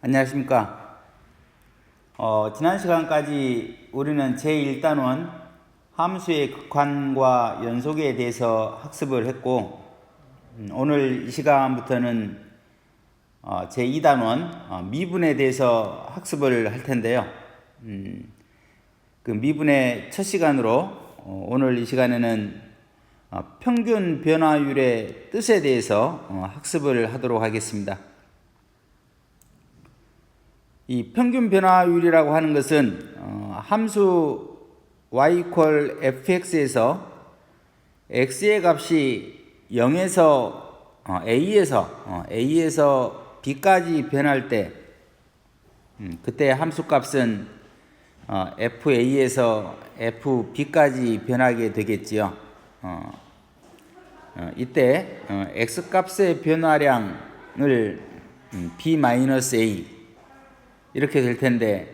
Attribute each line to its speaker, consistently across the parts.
Speaker 1: 안녕하십니까. 지난 시간까지 우리는 제1단원 함수의 극한과 연속에 대해서 학습을 했고, 오늘 이 시간부터는 제2단원 미분에 대해서 학습을 할 텐데요. 그 미분의 첫 시간으로 오늘 이 시간에는 평균 변화율의 뜻에 대해서 학습을 하도록 하겠습니다. 이 평균 변화율이라고 하는 것은 함수 y = fx에서 x의 값이 0에서 a에서 b까지 변할 때 그때 함수 값은 fa에서 fb까지 변하게 되겠지요. 이때 x 값의 변화량을 b-a 이렇게 될 텐데,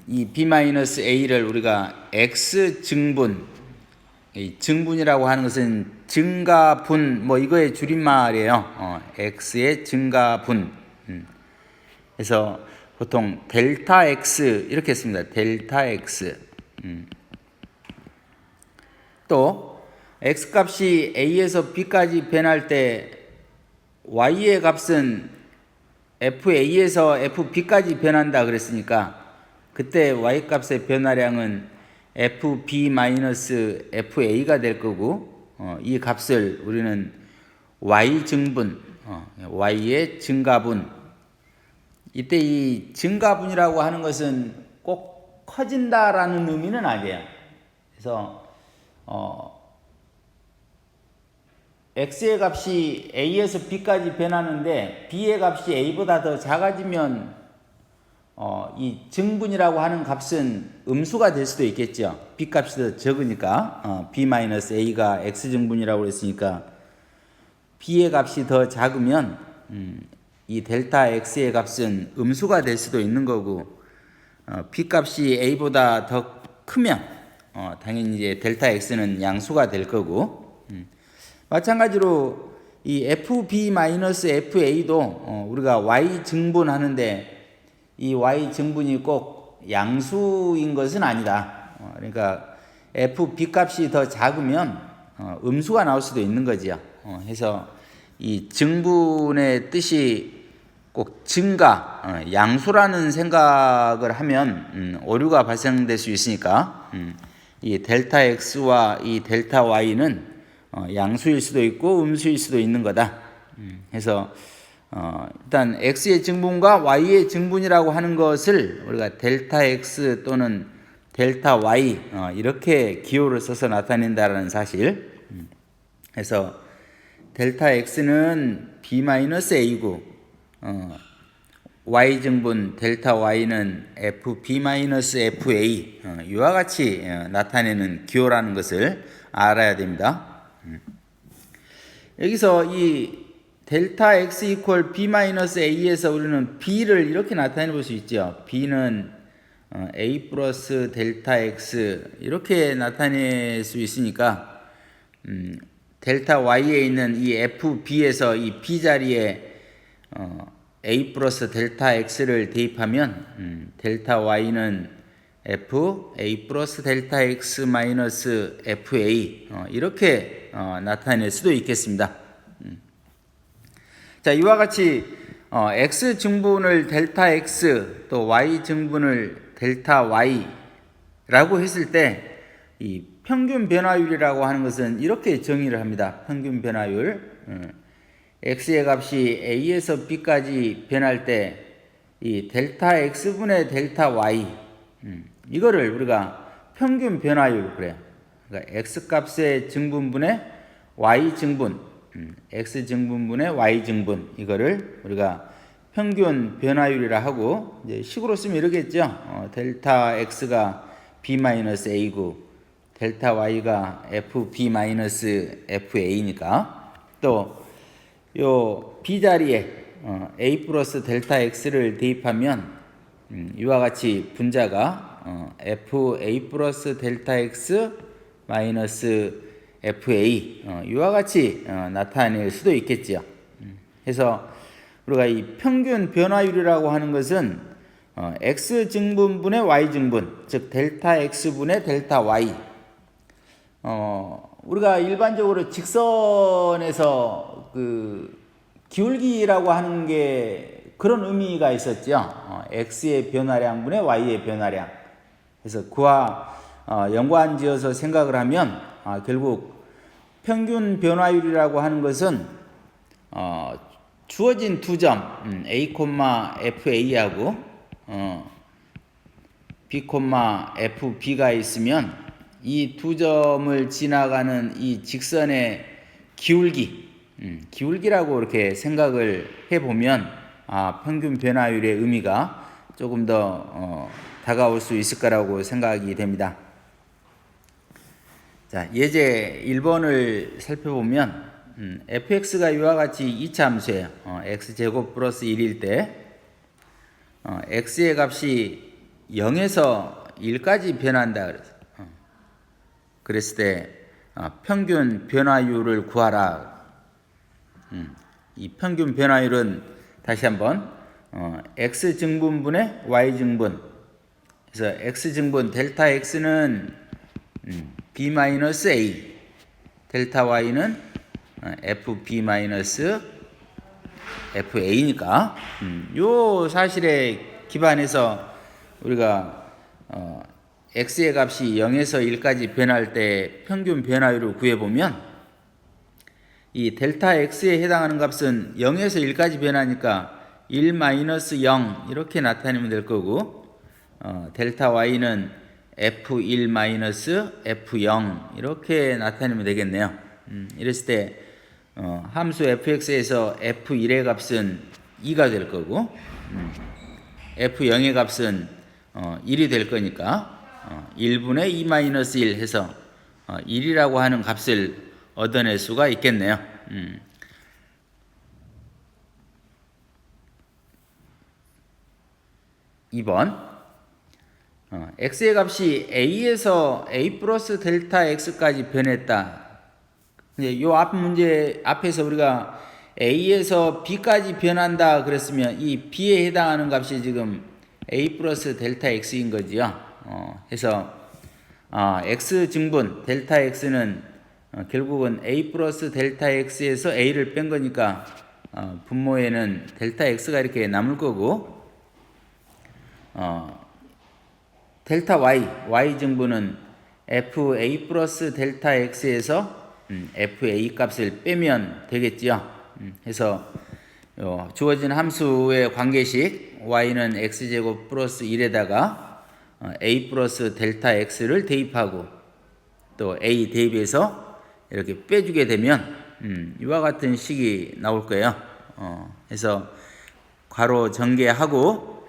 Speaker 1: 이 b-a를 우리가 x 증분, 증분이라고 하는 것은 증가분, 이거의 줄임말이에요. x의 증가분. 그래서 보통 델타 x 이렇게 씁니다. 델타 x. 또 x 값이 a에서 b까지 변할 때 y의 값은 fa에서 fb까지 변한다 그랬으니까 그때 y값의 변화량은 fb-fa가 될 거고, 이 값을 우리는 y증분, y의 증가분, 이때 이 증가분이라고 하는 것은 꼭 커진다라는 의미는 아니에요. 그래서 x의 값이 a에서 b까지 변하는데 b의 값이 a보다 더 작아지면 이 증분이라고 하는 값은 음수가 될 수도 있겠죠. b 값이 더 적으니까 b-a가 x증분이라고 했으니까 b의 값이 더 작으면 이 델타 x의 값은 음수가 될 수도 있는 거고, b 값이 a보다 더 크면 당연히 이제 델타 x는 양수가 될 거고, 마찬가지로 이 fb-fa도 우리가 y 증분하는데 이 y 증분이 꼭 양수인 것은 아니다. 그러니까 fb 값이 더 작으면 음수가 나올 수도 있는 거지요. 해서 이 증분의 뜻이 꼭 증가, 양수라는 생각을 하면 오류가 발생될 수 있으니까 이 델타 x와 이 델타 y는 양수일 수도 있고 음수일 수도 있는 거다. 그래서 일단 x의 증분과 y의 증분이라고 하는 것을 우리가 델타 x 또는 델타 y 이렇게 기호를 써서 나타낸다라는 사실. 그래서 델타 x는 b-a고 y 증분 델타 y는 fb-fa 이와 같이 나타내는 기호라는 것을 알아야 됩니다. 여기서 이 델타 x = b-a에서 우리는 b를 이렇게 나타내 볼 수 있죠. b는 a 플러스 델타 x 이렇게 나타낼 수 있으니까 델타 y에 있는 이 fb에서 이 b 자리에 a 플러스 델타 x를 대입하면 델타 y는 a 플러스 델타 x 마이너스 fa 이렇게 나타낼 수도 있겠습니다. 자, 이와 같이 x 증분을 델타 x 또 y 증분을 델타 y라고 했을 때 이 평균 변화율이라고 하는 것은 이렇게 정의를 합니다. 평균 변화율, x의 값이 a에서 b까지 변할 때 이 델타 x분의 델타 y 이거를 우리가 평균 변화율 그래요. 그러니까 x 값의 증분분의 y 증분, x 증분분의 y 증분, 이거를 우리가 평균 변화율이라 하고, 이제 식으로 쓰면 이러겠죠. 델타 x가 b-a고 델타 y가 fb-fa니까 또 요 b 자리에 a 플러스 델타 x를 대입하면 이와 같이 분자가 fa 플러스 델타 x 마이너스 fa 이와 같이 나타낼 수도 있겠죠. 그래서 우리가 이 평균 변화율이라고 하는 것은 x 증분분의 y 증분, 즉 델타 x분의 델타 y. 우리가 일반적으로 직선에서 그 기울기라고 하는 게 그런 의미가 있었죠. x의 변화량분의 y의 변화량. 그래서 그와 연관지어서 생각을 하면 결국 평균 변화율이라고 하는 것은 주어진 두 점 a, fa하고 b, fb가 있으면 이 두 점을 지나가는 이 직선의 기울기, 기울기라고 이렇게 생각을 해보면 평균 변화율의 의미가 조금 더 다가올 수 있을 거라고 생각이 됩니다. 자, 예제 1번을 살펴보면 fx가 이와 같이 2차 함수예요. x제곱 플러스 1일 때 x의 값이 0에서 1까지 변한다 그랬을 때 평균 변화율을 구하라. 이 평균 변화율은 다시 한번 x 증분분의 y 증분. 그래서 x 증분 델타 x는 b-a, 델타 y는 fb-fa니까 요 사실에 기반해서 우리가 x의 값이 0에서 1까지 변할 때 평균 변화율을 구해보면 이 델타 x에 해당하는 값은 0에서 1까지 변하니까 1-0 이렇게 나타내면 될 거고 델타 y는 f1-f0 이렇게 나타내면 되겠네요. 이랬을 때 함수 fx에서 f1의 값은 2가 될 거고 f0의 값은 1이 될 거니까 1분의 2-1 해서 1이라고 하는 값을 얻어낼 수가 있겠네요. 2번 x의 값이 a에서 a 플러스 델타 x까지 변했다. 이제 요 앞 문제 앞에서 우리가 a에서 b까지 변한다 그랬으면 이 b에 해당하는 값이 지금 a 플러스 델타 x인 거지요. 해서 x 증분 델타 x는 결국은 a 플러스 델타 x에서 a를 뺀 거니까 분모에는 델타 x가 이렇게 남을 거고 델타 y 증분은 fa 플러스 델타 x에서 fa 값을 빼면 되겠죠. 해서 주어진 함수의 관계식 y는 x제곱 플러스 1에다가 a 플러스 델타 x를 대입하고 또 a 대입해서 이렇게 빼주게 되면 이와 같은 식이 나올 거예요. 해서 괄호 전개하고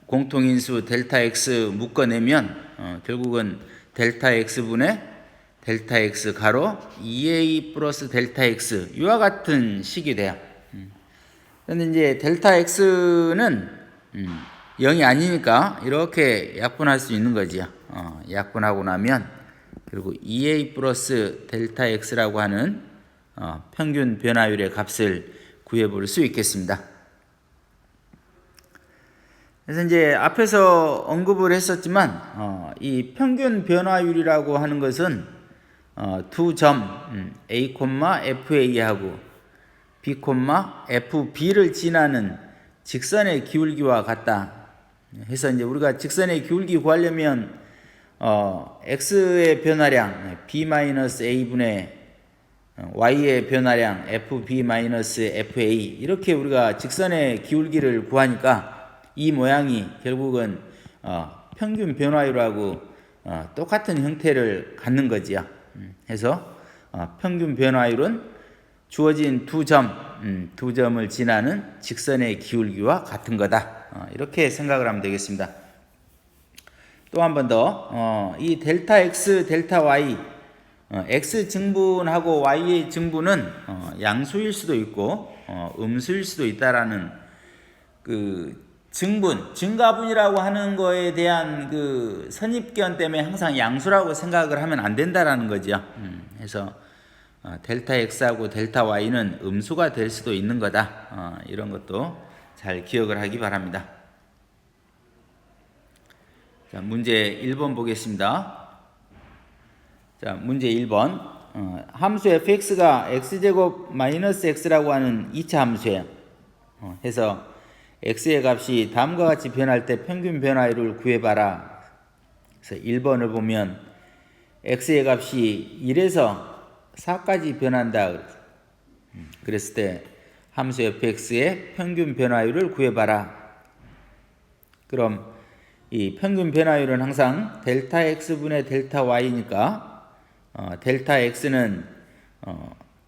Speaker 1: 공통인수 델타 x 묶어내면 결국은 델타 x분의 델타 x 가로 2a 플러스 델타 x 이와 같은 식이 돼요. 그런데 이제 델타 x는 0이 아니니까 이렇게 약분할 수 있는 거죠. 약분하고 나면 그리고 2a 플러스 델타 x라고 하는 평균 변화율의 값을 구해볼 수 있겠습니다. 그래서 이제 앞에서 언급을 했었지만 이 평균 변화율이라고 하는 것은 두 점 a, fa하고 b, fb를 지나는 직선의 기울기와 같다. 해서 이제 우리가 직선의 기울기 구하려면 x의 변화량 b-a분의 y의 변화량 fb-fa 이렇게 우리가 직선의 기울기를 구하니까 이 모양이 결국은 평균 변화율하고 똑같은 형태를 갖는 거지요. 해서 평균 변화율은 주어진 두 점을 지나는 직선의 기울기와 같은 거다. 이렇게 생각을 하면 되겠습니다. 또 한 번 더, 이 델타 x, 델타 y, x 증분하고 y의 증분은 양수일 수도 있고 음수일 수도 있다라는 그 증가분이라고 하는 거에 대한 그 선입견 때문에 항상 양수라고 생각을 하면 안 된다라는 거죠. 그래서 델타 x하고 델타 y는 음수가 될 수도 있는 거다. 이런 것도 잘 기억을 하기 바랍니다. 자, 문제 1번 보겠습니다. 자, 문제 1번. 함수 fx가 x제곱 마이너스 x라고 하는 2차 함수예요. 해서 x의 값이 다음과 같이 변할 때 평균 변화율을 구해봐라. 그래서 1번을 보면 x의 값이 1에서 4까지 변한다. 그랬을 때 함수 fx의 평균 변화율을 구해봐라. 그럼 이 평균 변화율은 항상 델타 x분의 델타 y니까 델타 x는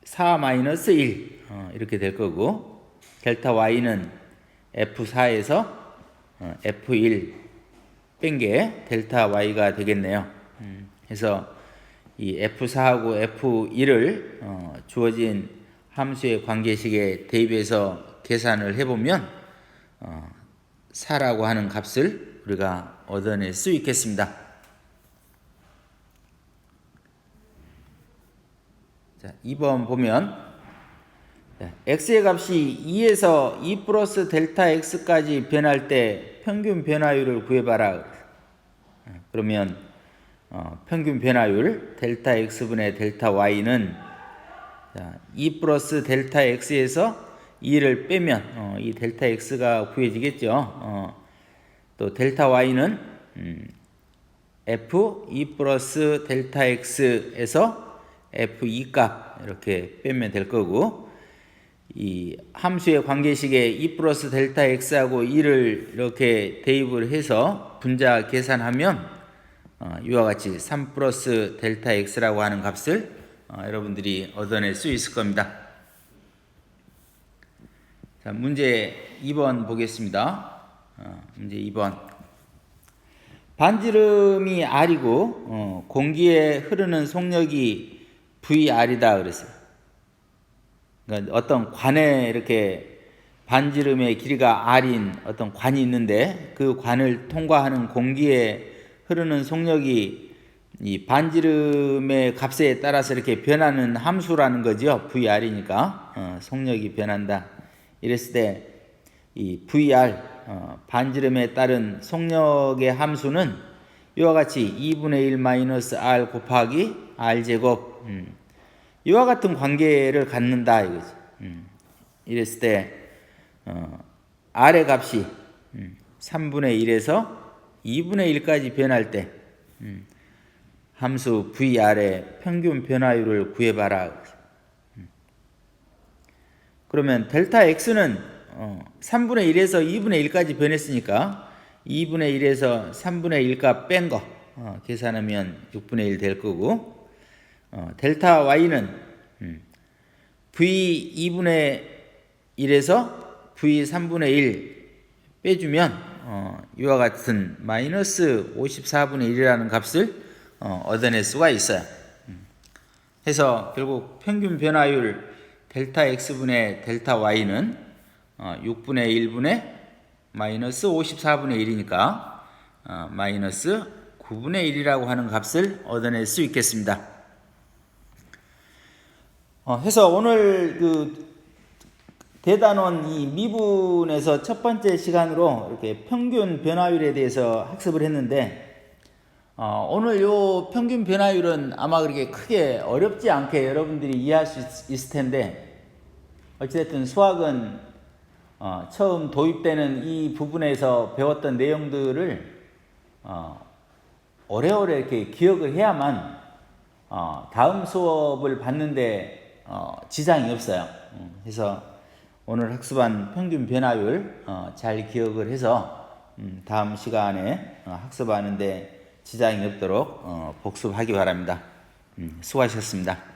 Speaker 1: 4 마이너스 1 이렇게 될 거고, 델타 y는 f4에서 f1 뺀 게 델타 y가 되겠네요. 그래서 이 f4하고 f1을 주어진 함수의 관계식에 대입해서 계산을 해보면 4라고 하는 값을 우리가 얻어낼 수 있겠습니다. 자, 2번 보면 x의 값이 2에서 2 플러스 델타 x까지 변할 때 평균 변화율을 구해봐라. 그러면 평균 변화율 델타 x분의 델타 y는 2 플러스 델타 x에서 2를 빼면 이 델타 x가 구해지겠죠. 또 델타 y는 f 2 플러스 델타 x에서 f2 값 이렇게 빼면 될 거고, 이 함수의 관계식에 2 플러스 델타 x하고 2를 이렇게 대입을 해서 분자 계산하면 이와 같이 3 플러스 델타 x라고 하는 값을 여러분들이 얻어낼 수 있을 겁니다. 자, 문제 2번 보겠습니다. 문제 2번. 반지름이 R이고 공기에 흐르는 속력이 VR이다 그랬어요. 그러니까 어떤 관에 이렇게 반지름의 길이가 R인 어떤 관이 있는데 그 관을 통과하는 공기에 흐르는 속력이 이 반지름의 값에 따라서 이렇게 변하는 함수라는 거죠. VR이니까 속력이 변한다. 이랬을 때 이 VR 반지름에 따른 속력의 함수는 이와 같이 2분의 1 마이너스 R 곱하기 R 제곱 이와 같은 관계를 갖는다 이거지. 이랬을 때 R의 값이 3분의 1에서 2분의 1까지 변할 때 함수 VR의 평균 변화율을 구해봐라. 그러면 델타 x는 3분의 1에서 2분의 1까지 변했으니까 2분의 1에서 3분의 1 값 뺀 거 계산하면 6분의 1 될 거고, 델타 y는 v 2분의 1에서 v 3분의 1 빼주면 이와 같은 마이너스 54분의 1이라는 값을 얻어낼 수가 있어요. 해서 결국 평균 변화율 델타 x분의 델타 y는 6분의 1분의 마이너스 54분의 1이니까 마이너스 9분의 1이라고 하는 값을 얻어낼 수 있겠습니다. 해서 오늘 그 대단원 이 미분에서 첫 번째 시간으로 이렇게 평균 변화율에 대해서 학습을 했는데, 오늘 요 평균 변화율은 아마 그렇게 크게 어렵지 않게 여러분들이 이해할 수 있을 텐데, 어찌됐든 수학은 처음 도입되는 이 부분에서 배웠던 내용들을 오래오래 이렇게 기억을 해야만 다음 수업을 받는데 지장이 없어요. 그래서 오늘 학습한 평균 변화율 잘 기억을 해서 다음 시간에 학습하는데 지장이 없도록 복습하기 바랍니다. 수고하셨습니다.